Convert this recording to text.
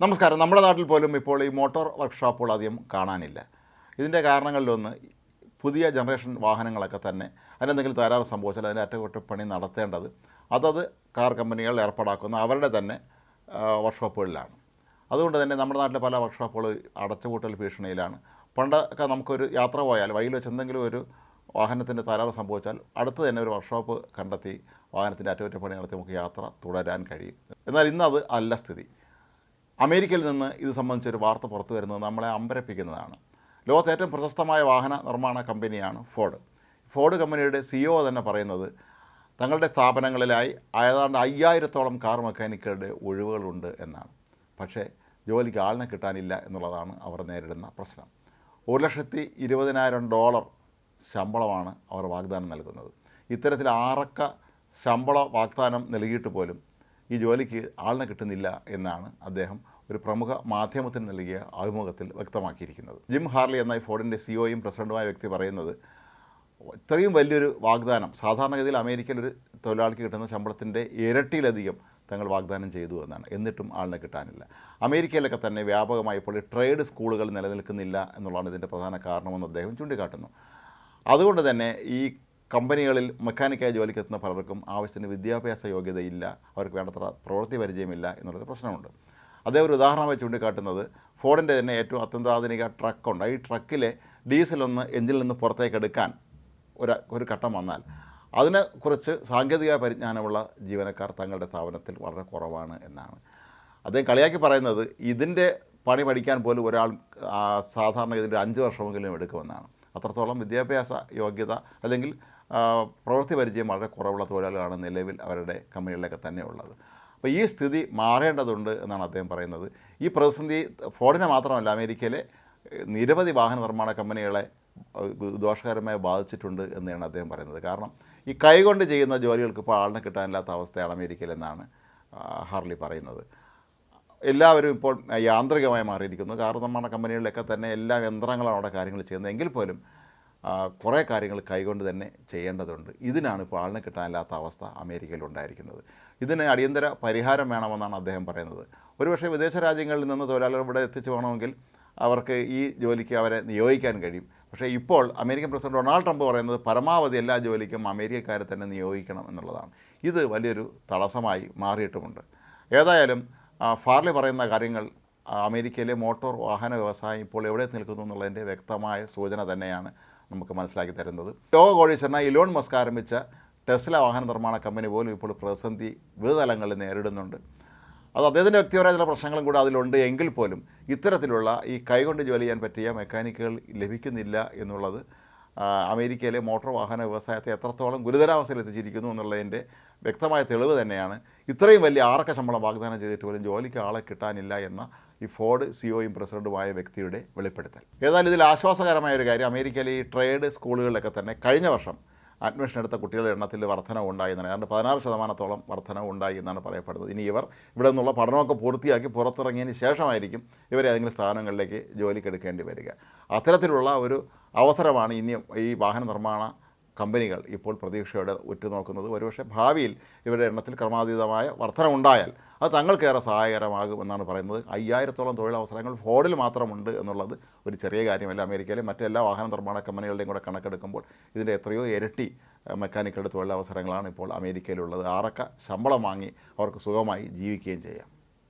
നമസ്കാരം. നമ്മുടെ നാട്ടിൽ പോലും ഇപ്പോൾ ഈ മോട്ടോർ വർക്ക്ഷോപ്പുകൾ അധികം കാണാനില്ല. ഇതിൻ്റെ കാരണങ്ങളിലൊന്ന് പുതിയ ജനറേഷൻ വാഹനങ്ങളൊക്കെ തന്നെ അതിനെന്തെങ്കിലും തകരാറ് സംഭവിച്ചാൽ അതിൻ്റെ അറ്റകുറ്റപ്പണി നടത്തേണ്ടത് അതത് കാർ കമ്പനികൾ ഏർപ്പാടാക്കുന്ന അവരുടെ തന്നെ വർക്ക്ഷോപ്പുകളിലാണ്. അതുകൊണ്ട് തന്നെ നമ്മുടെ നാട്ടിലെ പല വർക്ക്ഷോപ്പുകൾ അടച്ചുപൂട്ടൽ ഭീഷണിയിലാണ്. പണ്ടൊക്കെ നമുക്കൊരു യാത്ര പോയാൽ വഴിയിൽ വെച്ച് എന്തെങ്കിലും ഒരു വാഹനത്തിൻ്റെ തകരാറ് സംഭവിച്ചാൽ അടുത്ത് തന്നെ ഒരു വർക്ക്ഷോപ്പ് കണ്ടെത്തി വാഹനത്തിൻ്റെ അറ്റകുറ്റപ്പണി നടത്തി നമുക്ക് യാത്ര തുടരാൻ കഴിയും. എന്നാൽ ഇന്നത് അല്ല സ്ഥിതി. അമേരിക്കയിൽ നിന്ന് ഇത് സംബന്ധിച്ചൊരു വാർത്ത പുറത്തു വരുന്നത് നമ്മളെ അമ്പരപ്പിക്കുന്നതാണ്. ലോകത്തെ ഏറ്റവും പ്രശസ്തമായ വാഹന നിർമ്മാണ കമ്പനിയാണ് ഫോർഡ് കമ്പനിയുടെ CEO തന്നെ പറയുന്നത് തങ്ങളുടെ സ്ഥാപനങ്ങളിലായി ഏതാണ്ട് 5000-ഓളം കാർ മെക്കാനിക്കുകളുടെ ഒഴിവുകളുണ്ട് എന്നാണ്. പക്ഷേ ജോലിക്ക് ആളിനെ കിട്ടാനില്ല എന്നുള്ളതാണ് അവർ നേരിടുന്ന പ്രശ്നം. $1,20,000 ശമ്പളമാണ് അവർ വാഗ്ദാനം നൽകുന്നത്. ഇത്തരത്തിൽ ആറക്ക ശമ്പള വാഗ്ദാനം നൽകിയിട്ട് പോലും ഈ ജോലിക്ക് ആളിനെ കിട്ടുന്നില്ല എന്നാണ് അദ്ദേഹം ഒരു പ്രമുഖ മാധ്യമത്തിന് നൽകിയ അഭിമുഖത്തിൽ വ്യക്തമാക്കിയിരിക്കുന്നത്. ജിം ഹാർലി എന്ന ഫോർഡിൻ്റെ CEOയും പ്രസിഡൻറ്റുമായ വ്യക്തി പറയുന്നത് ഇത്രയും വലിയൊരു വാഗ്ദാനം സാധാരണഗതിയിൽ അമേരിക്കയിൽ ഒരു തൊഴിലാളിക്ക് കിട്ടുന്ന ശമ്പളത്തിൻ്റെ ഇരട്ടിയിലധികം തങ്ങൾ വാഗ്ദാനം ചെയ്തു എന്നാണ്. എന്നിട്ടും ആളിനെ കിട്ടാനില്ല. അമേരിക്കയിലൊക്കെ തന്നെ വ്യാപകമായി ഇപ്പോൾ ട്രേഡ് സ്കൂളുകൾ നിലനിൽക്കുന്നില്ല എന്നുള്ളതാണ് ഇതിൻ്റെ പ്രധാന കാരണമെന്ന് അദ്ദേഹം ചൂണ്ടിക്കാട്ടുന്നു. അതുകൊണ്ട് തന്നെ ഈ കമ്പനികളിൽ മെക്കാനിക്കായി ജോലിക്കെത്തുന്ന പലർക്കും ആവശ്യത്തിന് വിദ്യാഭ്യാസ യോഗ്യതയില്ല, അവർക്ക് വേണ്ടത്ര പ്രവൃത്തി പരിചയമില്ല എന്നുള്ളൊരു പ്രശ്നമുണ്ട്. അദ്ദേഹം ഒരു ഉദാഹരണമായി ചൂണ്ടിക്കാട്ടുന്നത് ഫോർഡിൻ്റെ തന്നെ ഏറ്റവും അത്യന്താധുനിക ട്രക്കുണ്ട്. ഈ ട്രക്കിലെ ഡീസലൊന്ന് എഞ്ചിനിൽ നിന്ന് പുറത്തേക്ക് എടുക്കാൻ ഒരു ഘട്ടം വന്നാൽ അതിനെക്കുറിച്ച് സാങ്കേതിക പരിജ്ഞാനമുള്ള ജീവനക്കാർ തങ്ങളുടെ സ്ഥാപനത്തിൽ വളരെ കുറവാണ് എന്നാണ്. അദ്ദേഹം കളിയാക്കി പറയുന്നത് ഇതിൻ്റെ പണി പഠിക്കാൻ പോലും ഒരാൾ സാധാരണഗതിയിൽ 5 വർഷമെങ്കിലും എടുക്കുമെന്നാണ്. അത്രത്തോളം വിദ്യാഭ്യാസ യോഗ്യത അല്ലെങ്കിൽ പ്രവൃത്തി പരിചയം വളരെ കുറവുള്ള തൊഴിലാളികളാണ് നിലവിൽ അവരുടെ കമ്പനികളിലൊക്കെ തന്നെ ഉള്ളത്. അപ്പോൾ ഈ സ്ഥിതി മാറേണ്ടതുണ്ട് എന്നാണ് അദ്ദേഹം പറയുന്നത്. ഈ പ്രതിസന്ധി ഫോർഡിനെ മാത്രമല്ല അമേരിക്കയിലെ നിരവധി വാഹന നിർമ്മാണ കമ്പനികളെ ദോഷകരമായി ബാധിച്ചിട്ടുണ്ട് എന്നാണ് അദ്ദേഹം പറയുന്നത്. കാരണം ഈ കൈകൊണ്ട് ചെയ്യുന്ന ജോലികൾക്ക് ഇപ്പോൾ ആളിനെ കിട്ടാനില്ലാത്ത അവസ്ഥയാണ് അമേരിക്കയിലെന്നാണ് ഹാർലി പറയുന്നത്. എല്ലാവരും ഇപ്പോൾ യാന്ത്രികമായി മാറിയിരിക്കുന്നു. കാർ നിർമ്മാണ കമ്പനികളിലൊക്കെ തന്നെ എല്ലാ യന്ത്രങ്ങളാണ് അവിടെ കാര്യങ്ങൾ ചെയ്യുന്നത്. എങ്കിൽ പോലും കുറേ കാര്യങ്ങൾ കൈകൊണ്ട് തന്നെ ചെയ്യേണ്ടതുണ്ട്. ഇതിനാണ് ഇപ്പോൾ ആളിനെ കിട്ടാനില്ലാത്ത അവസ്ഥ അമേരിക്കയിൽ ഉണ്ടായിരിക്കുന്നത്. ഇതിന് അടിയന്തര പരിഹാരം വേണമെന്നാണ് അദ്ദേഹം പറയുന്നത്. ഒരുപക്ഷെ വിദേശ രാജ്യങ്ങളിൽ നിന്ന് തൊഴിലാളികൾ ഇവിടെ എത്തിച്ചു വേണമെങ്കിൽ അവർക്ക് ഈ ജോലിക്ക് അവരെ നിയോഗിക്കാൻ കഴിയും. പക്ഷേ ഇപ്പോൾ അമേരിക്കൻ പ്രസിഡന്റ് ഡൊണാൾഡ് ട്രംപ് പറയുന്നത് പരമാവധി എല്ലാ ജോലിക്കും അമേരിക്കക്കാരെ തന്നെ നിയോഗിക്കണം എന്നുള്ളതാണ്. ഇത് വലിയൊരു തടസ്സമായി മാറിയിട്ടുമുണ്ട്. ഏതായാലും ഫാർലി പറയുന്ന കാര്യങ്ങൾ അമേരിക്കയിലെ മോട്ടോർ വാഹന വ്യവസായം ഇപ്പോൾ എവിടെ നിൽക്കുന്നു എന്നുള്ളതിൻ്റെ വ്യക്തമായ സൂചന തന്നെയാണ് നമുക്ക് മനസ്സിലാക്കി തരുന്നത്. ലോക കോടീശ്വരനായ ഇലോൺ മസ്ക് ആരംഭിച്ച ടെസ്ല വാഹന നിർമ്മാണ കമ്പനി പോലും ഇപ്പോൾ പ്രതിസന്ധി വിവിധ തലങ്ങളിൽ നേരിടുന്നുണ്ട്. അത് അദ്ദേഹത്തിൻ്റെ വ്യക്തിപരമായ ചില പ്രശ്നങ്ങളും കൂടെ അതിലുണ്ട്. എങ്കിൽ പോലും ഇത്തരത്തിലുള്ള ഈ കൈകൊണ്ട് ജോലി ചെയ്യാൻ പറ്റിയ മെക്കാനിക്കുകൾ ലഭിക്കുന്നില്ല എന്നുള്ളത് അമേരിക്കയിലെ മോട്ടോർ വാഹന വ്യവസായത്തെ എത്രത്തോളം ഗുരുതരാവസ്ഥയിൽ എത്തിച്ചിരിക്കുന്നു എന്നുള്ളതിൻ്റെ വ്യക്തമായ തെളിവ് തന്നെയാണ് ഇത്രയും വലിയ ആറക്ക ശമ്പളം വാഗ്ദാനം ചെയ്തിട്ട് പോലും ജോലിക്ക് ആളെ കിട്ടാനില്ല എന്ന ഈ ഫോർഡ് CEOയും പ്രസിഡൻറ്റുമായ വ്യക്തിയുടെ വെളിപ്പെടുത്തൽ. ഏതായാലും ഇതിൽ ആശ്വാസകരമായ ഒരു കാര്യം അമേരിക്കയിലെ ഈ ട്രേഡ് സ്കൂളുകളിലൊക്കെ തന്നെ കഴിഞ്ഞ വർഷം അഡ്മിഷൻ എടുത്ത കുട്ടികളുടെ എണ്ണത്തിൽ വർധനവ് ഉണ്ടായി എന്നാണ്. കാരണം 16% വർധനവ് ഉണ്ടായി എന്നാണ് പറയപ്പെടുന്നത്. ഇനി ഇവിടെ നിന്നുള്ള പഠനമൊക്കെ പൂർത്തിയാക്കി പുറത്തിറങ്ങിയതിന് ശേഷമായിരിക്കും ഇവരെ ഏതെങ്കിലും സ്ഥാനങ്ങളിലേക്ക് ജോലിക്കെടുക്കേണ്ടി വരിക. അത്തരത്തിലുള്ള ഒരു അവസരമാണ് ഇനിയും ഈ വാഹന നിർമ്മാണ കമ്പനികൾ ഇപ്പോൾ പ്രതീക്ഷയോടെ ഉറ്റുനോക്കുന്നത്. ഒരുപക്ഷെ ഭാവിയിൽ ഇവരുടെ എണ്ണത്തിൽ ക്രമാതീതമായ വർധനമുണ്ടായാൽ അത് തങ്ങൾക്കേറെ സഹായകരമാകുമെന്നാണ് പറയുന്നത്. 5000-ഓളം തൊഴിലവസരങ്ങൾ ഫോർഡിൽ മാത്രമുണ്ട് എന്നുള്ളത് ഒരു ചെറിയ കാര്യമല്ല. അമേരിക്കയിലെ മറ്റെല്ലാ വാഹന നിർമ്മാണ കമ്പനികളുടെയും കൂടെ കണക്കെടുക്കുമ്പോൾ ഇതിൻ്റെ എത്രയോ ഇരട്ടി മെക്കാനിക്കുകളുടെ തൊഴിലവസരങ്ങളാണ് ഇപ്പോൾ അമേരിക്കയിലുള്ളത്. ആറക്ക ശമ്പളം വാങ്ങി അവർക്ക് സുഖമായി ജീവിക്കുകയും ചെയ്യാം.